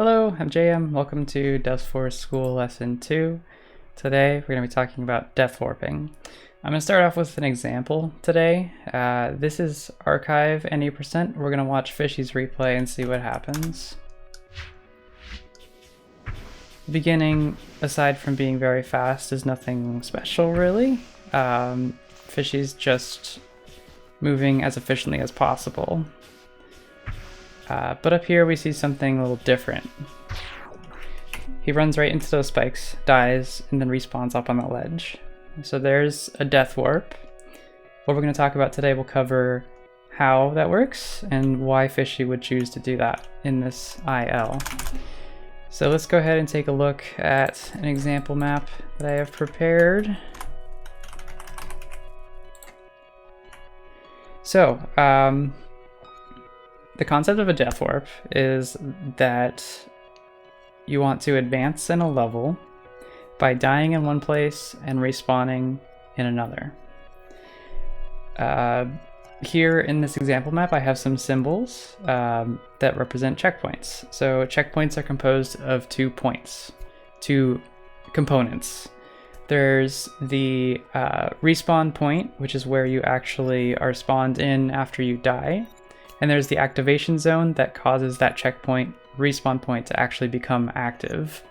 Hello, I'm JM. Welcome to Dustforce School Lesson 2. Today we're going to be talking about deathwarping. I'm going to start off with an example today. This is archive any%. We're going to watch Fishy's replay and see what happens. The beginning, aside from being very fast, is nothing special really. Fishy's just moving as efficiently as possible. But up here we see something a little different. He runs right into those spikes, dies, and then respawns up on the ledge. So there's a death warp. What we're going to talk about today will cover how that works and why Fishy would choose to do that in this IL. So let's go ahead and take a look at an example map that I have prepared. So, the concept of a death warp is that you want to advance in a level by dying in one place and respawning in another. Here in this example map, I have some symbols that represent checkpoints. So checkpoints are composed of 2 points, 2 components. There's the respawn point, which is where you actually are spawned in after you die. And there's the activation zone that causes that checkpoint respawn point to actually become active.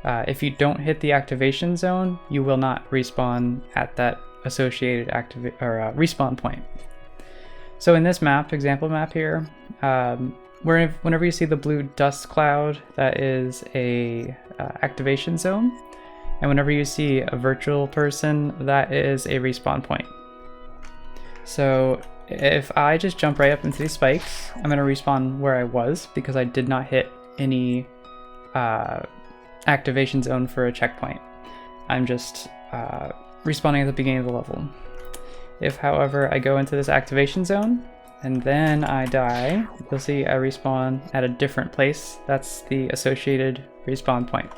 If you don't hit the activation zone, you will not respawn at that associated respawn point. So in this map, example map here, whenever you see the blue dust cloud, that is a activation zone. And whenever you see a virtual person, that is a respawn point. So if I just jump right up into these spikes, I'm going to respawn where I was because I did not hit any activation zone for a checkpoint. I'm just respawning at the beginning of the level. If, however, I go into this activation zone and then I die, you'll see I respawn at a different place. That's the associated respawn point.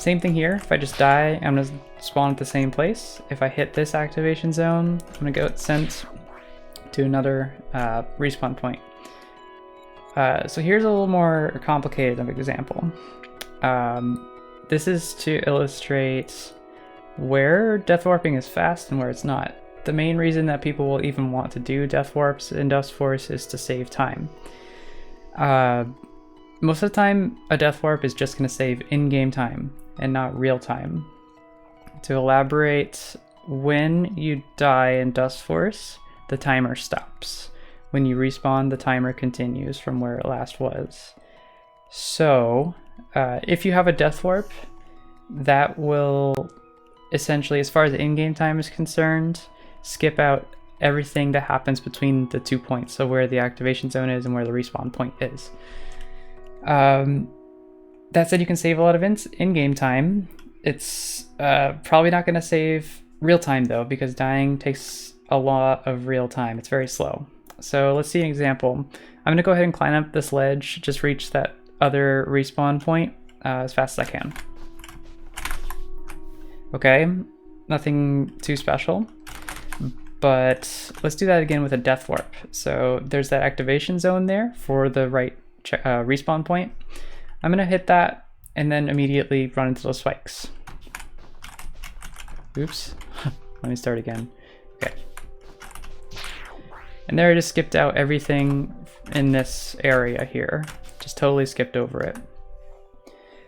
Same thing here. If I just die, I'm going to spawn at the same place. If I hit this activation zone, I'm going to go sent to another respawn point. So here's a little more complicated of an example. This is to illustrate where death warping is fast and where it's not. The main reason that people will even want to do death warps in Dustforce is to save time. Most of the time, a death warp is just going to save in-game time and not real time. To elaborate, when you die in Dustforce, the timer stops. When you respawn, the timer continues from where it last was. So, if you have a death warp, that will essentially, as far as in-game time is concerned, skip out everything that happens between the 2 points, so where the activation zone is and where the respawn point is. That said, you can save a lot of in-game time. It's probably not going to save real time though, because dying takes a lot of real time. It's very slow. So let's see an example. I'm going to go ahead and climb up this ledge, just reach that other respawn point as fast as I can. Okay, nothing too special, but let's do that again with a death warp. So there's that activation zone there for the right respawn point. I'm going to hit that and then immediately run into those spikes. Oops, let me start again. Okay. And there I just skipped out everything in this area here. Just totally skipped over it.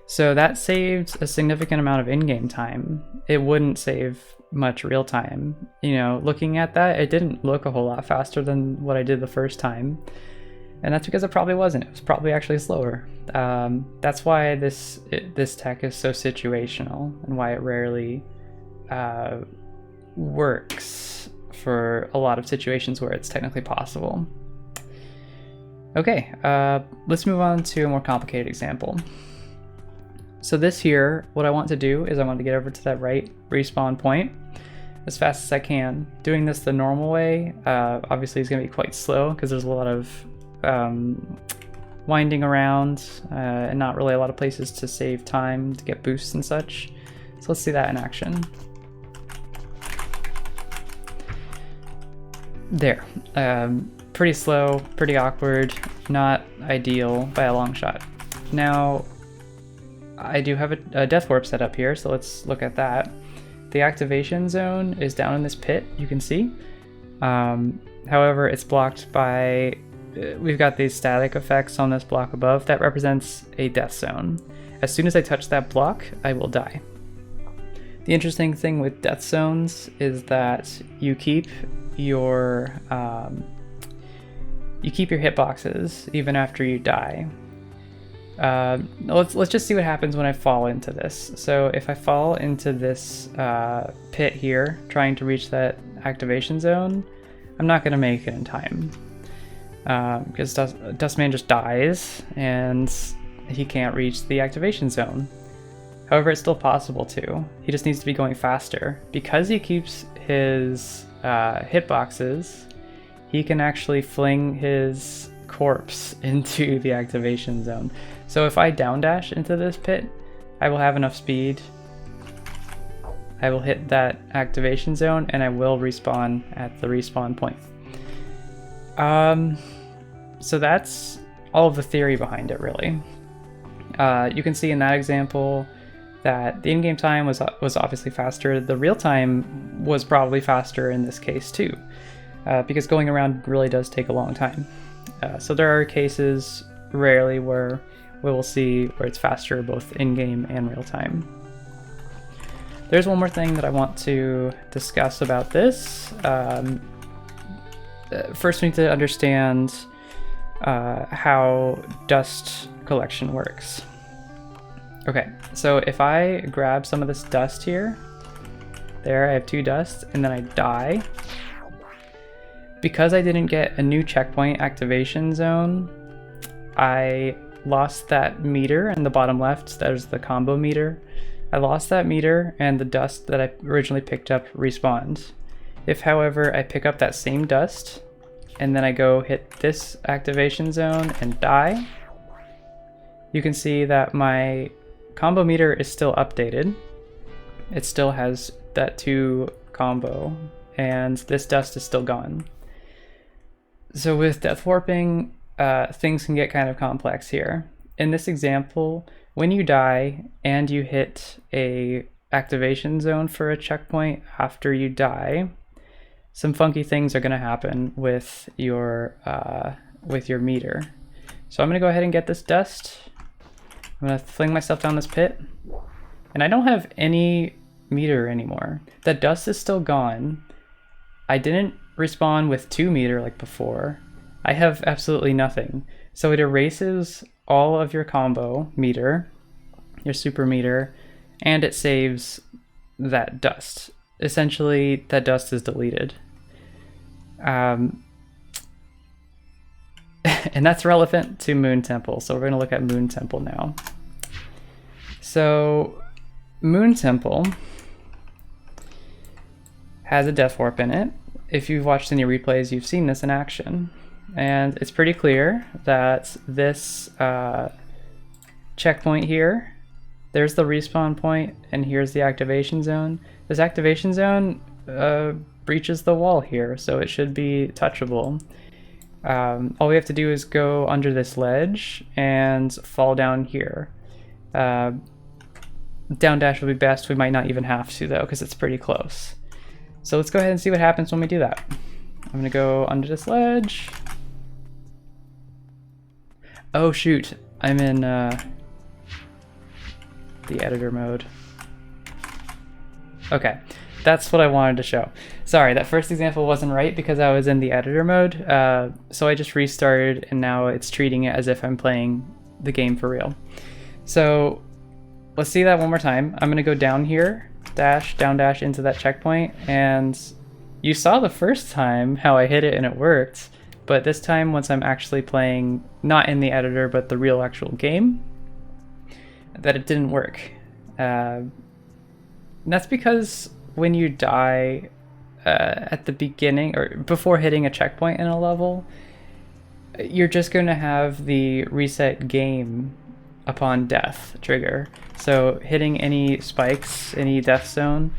So that saved a significant amount of in-game time. It wouldn't save much real time. You know, looking at that, it didn't look a whole lot faster than what I did the first time. And that's because it probably wasn't. It was probably actually slower. That's why this tech is so situational and why it rarely works for a lot of situations where it's technically possible. Okay, let's move on to a more complicated example. So this here, what I want to do is I want to get over to that right respawn point as fast as I can. Doing this the normal way, obviously is going to be quite slow because there's a lot of winding around and not really a lot of places to save time to get boosts and such. So let's see that in action. There. Pretty slow, pretty awkward, not ideal by a long shot. Now, I do have a death warp set up here, so let's look at that. The activation zone is down in this pit, you can see. However, it's blocked by, we've got these static effects on this block above. That represents a death zone. As soon as I touch that block, I will die. The interesting thing with death zones is that you keep your hitboxes even after you die. Let's just see what happens when I fall into this. So if I fall into this pit here, trying to reach that activation zone, I'm not going to make it in time. Because Dustman just dies and he can't reach the activation zone. However, it's still possible to. He just needs to be going faster. Because he keeps his hitboxes, he can actually fling his corpse into the activation zone. So if I down dash into this pit, I will have enough speed. I will hit that activation zone and I will respawn at the respawn point. So that's all of the theory behind it, really. You can see in that example that the in-game time was obviously faster. The real time was probably faster in this case too, because going around really does take a long time. So there are cases, rarely, where we will see where it's faster both in-game and real time. There's one more thing that I want to discuss about this. First we need to understand how dust collection works. Okay, so if I grab some of this dust here, there I have 2 dust, and then I die, because I didn't get a new checkpoint activation zone, I lost that meter in the bottom left. There's the combo meter. I lost that meter and the dust that I originally picked up respawned. If, however, I pick up that same dust and then I go hit this activation zone and die, you can see that my combo meter is still updated. It still has that 2 combo and this dust is still gone. So with deathwarping, things can get kind of complex here. In this example, when you die and you hit a activation zone for a checkpoint after you die, some funky things are going to happen with your meter. So I'm going to go ahead and get this dust. I'm going to fling myself down this pit, and I don't have any meter anymore. That dust is still gone. I didn't respawn with 2 meter like before. I have absolutely nothing. So it erases all of your combo meter, your super meter, and it saves that dust. Essentially, that dust is deleted. And that's relevant to Moon Temple. So we're going to look at Moon Temple now. So Moon Temple has a death warp in it. If you've watched any replays, you've seen this in action. And it's pretty clear that this checkpoint here, there's the respawn point, and here's the activation zone. This activation zone breaches the wall here, so it should be touchable. All we have to do is go under this ledge and fall down here. Down dash would be best. We might not even have to though, because it's pretty close. So let's go ahead and see what happens when we do that. I'm gonna go under this ledge. Oh shoot, I'm in the editor mode. Okay, that's what I wanted to show. Sorry, that first example wasn't right because I was in the editor mode. So I just restarted and now it's treating it as if I'm playing the game for real. So let's see that one more time. I'm gonna go down here, down dash into that checkpoint, and you saw the first time how I hit it and it worked, but this time once I'm actually playing, not in the editor, but the real actual game, that it didn't work. And that's because when you die at the beginning or before hitting a checkpoint in a level, you're just going to have the reset game upon death trigger. So hitting any spikes, any death zone,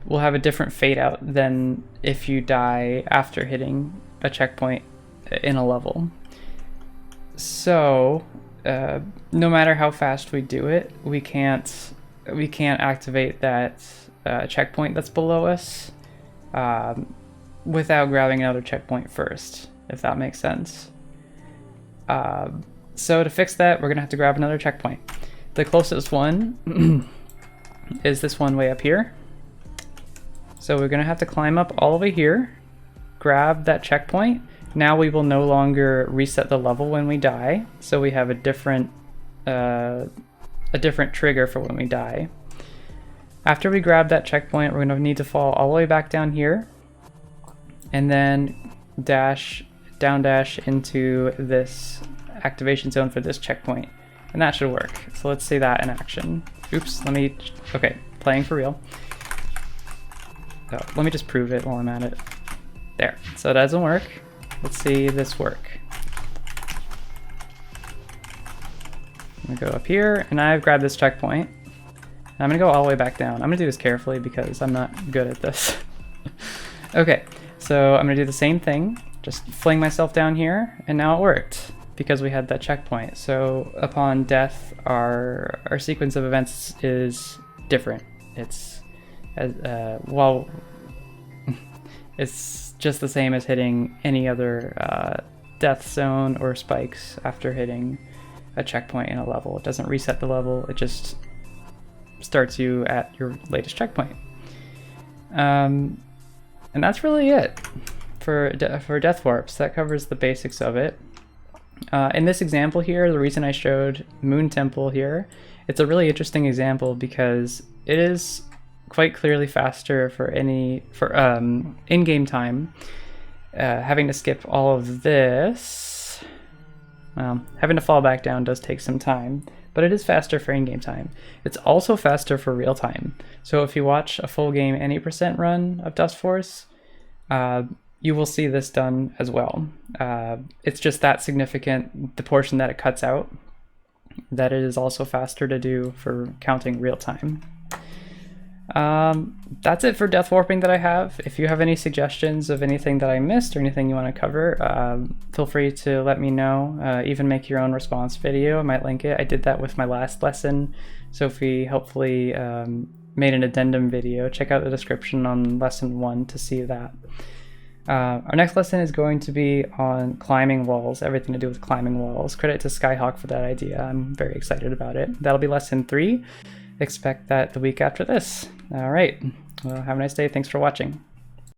will have a different fade out than if you die after hitting a checkpoint in a level. So no matter how fast we do it, we can't activate that checkpoint that's below us without grabbing another checkpoint first, if that makes sense. So to fix that, we're gonna have to grab another checkpoint. The closest one is this one way up here. So we're gonna have to climb up all the way here, grab that checkpoint. Now we will no longer reset the level when we die, so we have a different trigger for when we die. After we grab that checkpoint, we're gonna need to fall all the way back down here, and then down dash into this activation zone for this checkpoint, and that should work. So let's see that in action. Oops, okay, playing for real. Oh, let me just prove it while I'm at it. There, so that doesn't work. Let's see this work. I'm gonna go up here, and I've grabbed this checkpoint. I'm gonna go all the way back down. I'm gonna do this carefully because I'm not good at this. Okay, so I'm gonna do the same thing, just fling myself down here, and now it worked because we had that checkpoint. So upon death, our sequence of events is different. It's well, it's just the same as hitting any other death zone or spikes after hitting a checkpoint in a level. It doesn't reset the level, it just starts you at your latest checkpoint. And that's really it for Deathwarps. That covers the basics of it. In this example here, the reason I showed Moon Temple here, it's a really interesting example because it is quite clearly faster for in-game time. Having to skip all of this, well, having to fall back down does take some time, but it is faster for in-game time. It's also faster for real time. So if you watch a full game any % run of Dustforce, you will see this done as well. It's just that significant, the portion that it cuts out, that it is also faster to do for counting real time. That's it for Deathwarping that I have. If you have any suggestions of anything that I missed or anything you want to cover, feel free to let me know. Even make your own response video. I might link it. I did that with my last lesson. Sophie helpfully made an addendum video. Check out the description on lesson 1 to see that. Our next lesson is going to be on climbing walls, everything to do with climbing walls. Credit to Skyhawk for that idea. I'm very excited about it. That'll be lesson 3. Expect that the week after this. All right. Well, have a nice day. Thanks for watching.